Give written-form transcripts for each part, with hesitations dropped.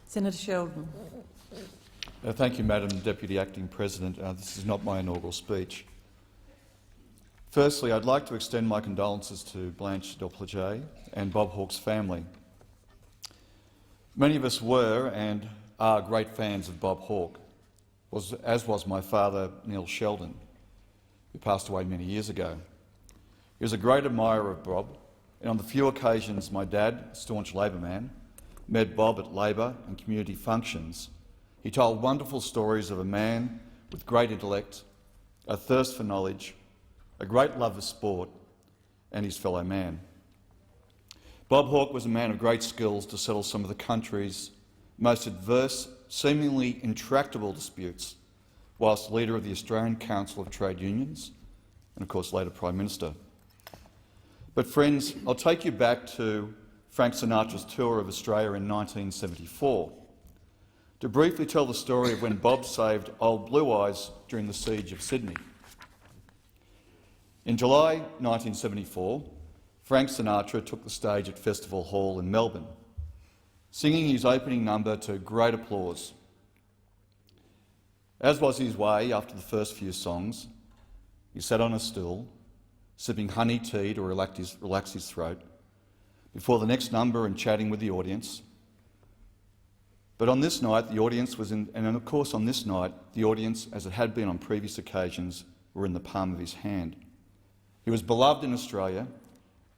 Senator Sheldon. Thank you, Madam Deputy Acting President. This is not my inaugural speech. Firstly, I'd like to extend my condolences to Blanche Delplage and Bob Hawke's family. Many of us were and are great fans of Bob Hawke, as was my father, Neil Sheldon, who passed away many years ago. He was a great admirer of Bob, and on the few occasions my dad, a staunch Labor man, met Bob at Labor and community functions, he told wonderful stories of a man with great intellect, a thirst for knowledge, a great love of sport, and his fellow man. Bob Hawke was a man of great skills to settle some of the country's most adverse, seemingly intractable disputes, whilst leader of the Australian Council of Trade Unions and, of course, later Prime Minister. But, friends, I'll take you back to Frank Sinatra's tour of Australia in 1974 to briefly tell the story of when Bob saved Old Blue Eyes during the siege of Sydney. In July 1974, Frank Sinatra took the stage at Festival Hall in Melbourne, singing his opening number to great applause. As was his way after the first few songs, he sat on a stool, sipping honey tea to relax his throat, before the next number and chatting with the audience. But on this night, the audience was in, and of course on this night, the audience, as it had been on previous occasions, were in the palm of his hand. He was beloved in Australia,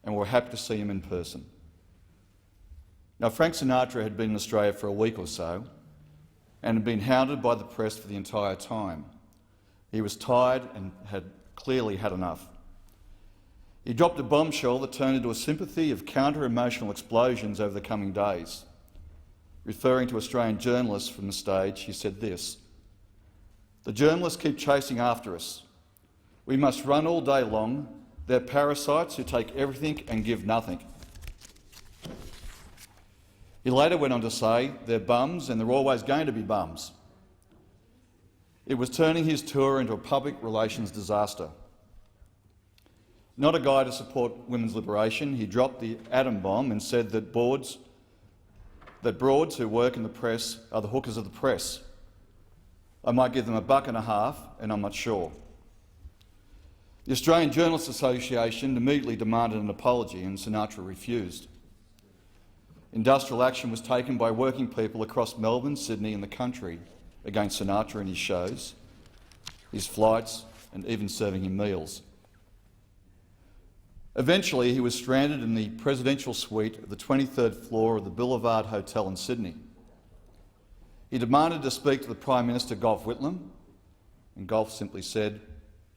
and we were happy to see him in person. Now, Frank Sinatra had been in Australia for a week or so and had been hounded by the press for the entire time. He was tired and had clearly had enough. He dropped a bombshell that turned into a sympathy of counter-emotional explosions over the coming days. Referring to Australian journalists from the stage, he said this: "The journalists keep chasing after us. We must run all day long. They're parasites who take everything and give nothing." He later went on to say, "They're bums and they're always going to be bums." It was turning his tour into a public relations disaster. Not a guy to support women's liberation, he dropped the atom bomb and said that broads who work in the press are the hookers of the press. I might give them $1.50 and I'm not sure. The Australian Journalists Association immediately demanded an apology and Sinatra refused. Industrial action was taken by working people across Melbourne, Sydney and the country against Sinatra and his shows, his flights and even serving him meals. Eventually, he was stranded in the presidential suite of the 23rd floor of the Boulevard Hotel in Sydney. He demanded to speak to the Prime Minister, Gough Whitlam, and Gough simply said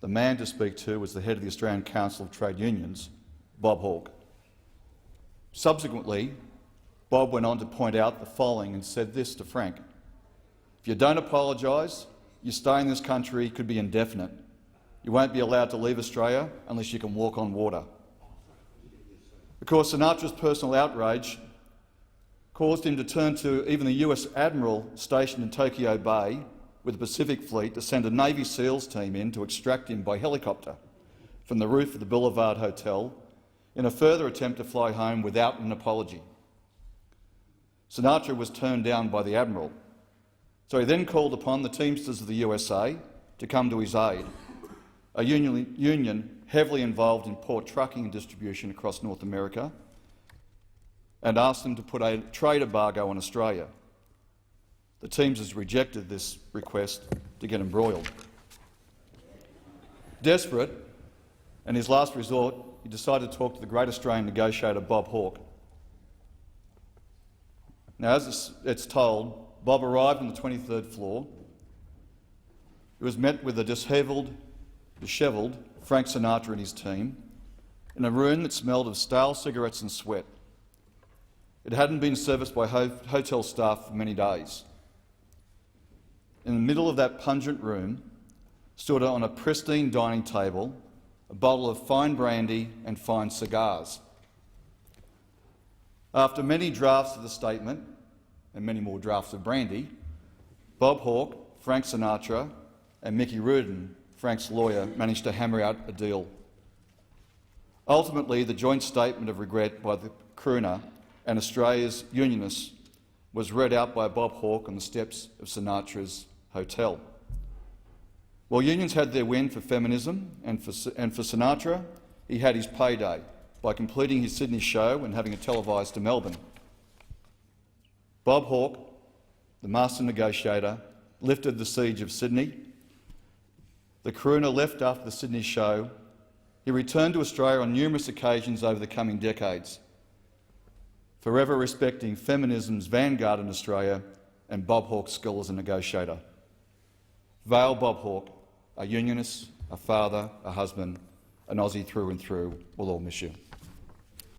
the man to speak to was the head of the Australian Council of Trade Unions, Bob Hawke. Subsequently, Bob went on to point out the following and said this to Frank: "If you don't apologise, your stay in this country could be indefinite. You won't be allowed to leave Australia unless you can walk on water." Of course, Sinatra's personal outrage caused him to turn to even the US Admiral stationed in Tokyo Bay with the Pacific Fleet to send a Navy SEALs team in to extract him by helicopter from the roof of the Boulevard Hotel in a further attempt to fly home without an apology. Sinatra was turned down by the Admiral, so he then called upon the Teamsters of the USA to come to his aid, a union heavily involved in port trucking and distribution across North America, and asked them to put a trade embargo on Australia. The Teamsters rejected this request to get embroiled. Desperate, and his last resort, he decided to talk to the great Australian negotiator Bob Hawke. Now, as it's told, Bob arrived on the 23rd floor. He was met with a dishevelled Frank Sinatra and his team in a room that smelled of stale cigarettes and sweat. It hadn't been serviced by hotel staff for many days. In the middle of that pungent room stood on a pristine dining table a bottle of fine brandy and fine cigars. After many drafts of the statement and many more drafts of brandy, Bob Hawke, Frank Sinatra and Mickey Rudin, Frank's lawyer, managed to hammer out a deal. Ultimately, the joint statement of regret by the crooner and Australia's unionists was read out by Bob Hawke on the steps of Sinatra's hotel. While unions had their win for feminism and for Sinatra, he had his payday by completing his Sydney show and having it televised to Melbourne. Bob Hawke, the master negotiator, lifted the siege of Sydney. The crooner left after the Sydney show. He returned to Australia on numerous occasions over the coming decades, forever respecting feminism's vanguard in Australia and Bob Hawke's skill as a negotiator. Vale Bob Hawke, a unionist, a father, a husband, an Aussie through and through, we'll all miss you.